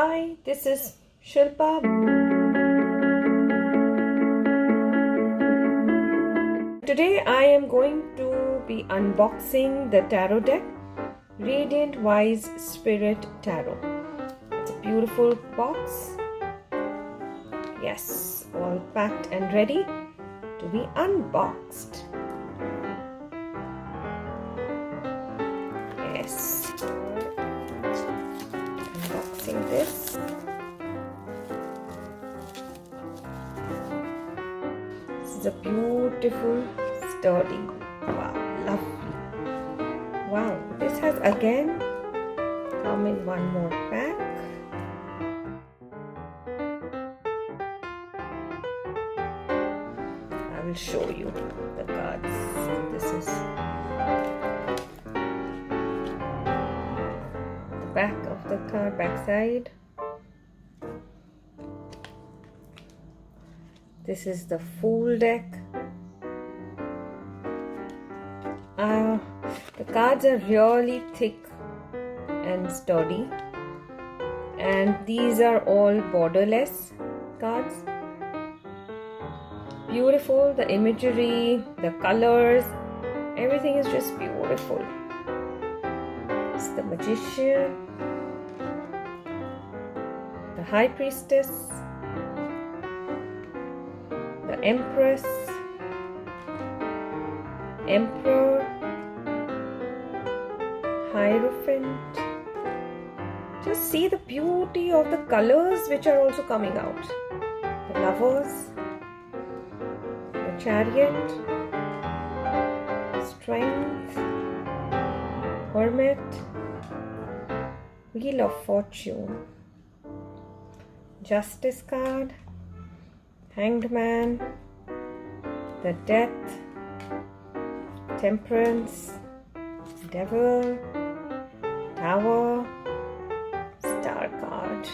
Hi, this is Shilpa. Today I am going to be unboxing the tarot deck, Radiant Wise Spirit Tarot. It's a beautiful box. Yes, all packed and ready to be unboxed. Yes, unboxing this. This is a beautiful, sturdy. Wow, lovely. Wow, this has again come in one more pack. I will show you the cards. This is the back of the card, back side. This is the Fool deck. The cards are really thick and sturdy, and these are all borderless cards. Beautiful, the imagery, the colors, everything is just beautiful. It's the Magician, the High Priestess, the Empress, Emperor, Hierophant. Just see the beauty of the colors which are also coming out. The Lovers, the Chariot, Strength, Hermit, Wheel of Fortune, Justice card, Hanged Man, the Death, Temperance, Devil, Tower, Star card.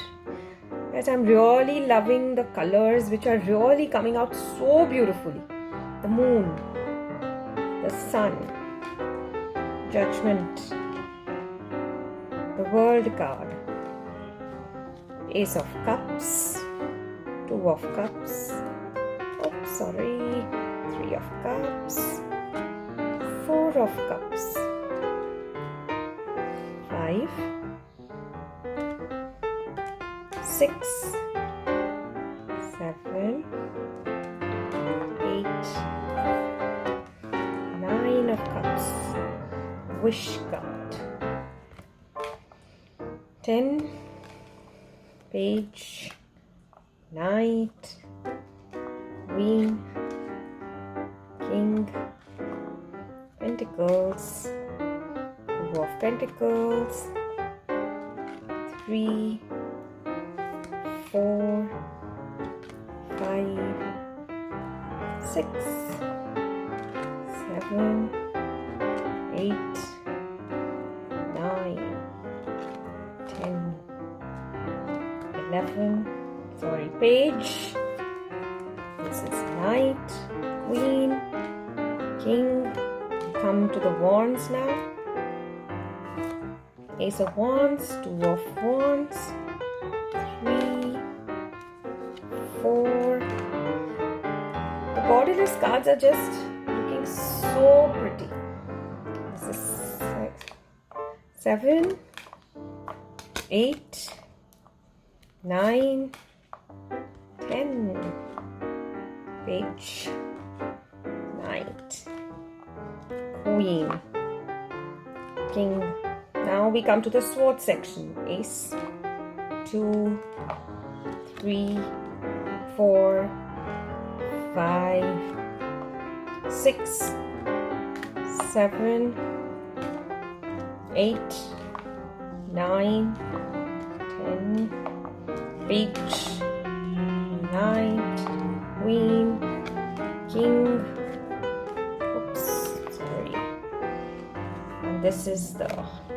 Yes, I'm really loving the colors which are really coming out so beautifully. The Moon, the Sun, Judgment, the World card, Ace of Cups, Two of Cups, oops, sorry, Three of Cups, Four of Cups, 5, 6, 7, 8, 9 of Cups, Wish card, 10, Page, Knight, Queen, King, Pentacles, Two of Pentacles, 3, 4, 5, 6, 7, 8, 9, 10, 11, sorry, Page. This is Knight, Queen, King. Come to the Wands now. Ace of Wands, Two of Wands, 3, 4. The borderless cards are just looking so pretty. This is 7, 8, 9, 10. Page, Knight, Queen, King. Now we come to the sword section. Ace, 2, 3, 4, 5, 6, 7, 8, 9, 10. Page, Knight, Queen, King. Oops, sorry. And this is the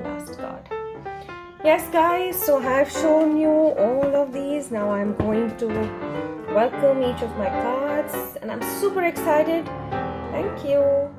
last card. Yes guys, so I have shown you all of these. Now I'm going to welcome each of my cards and I'm super excited. Thank you.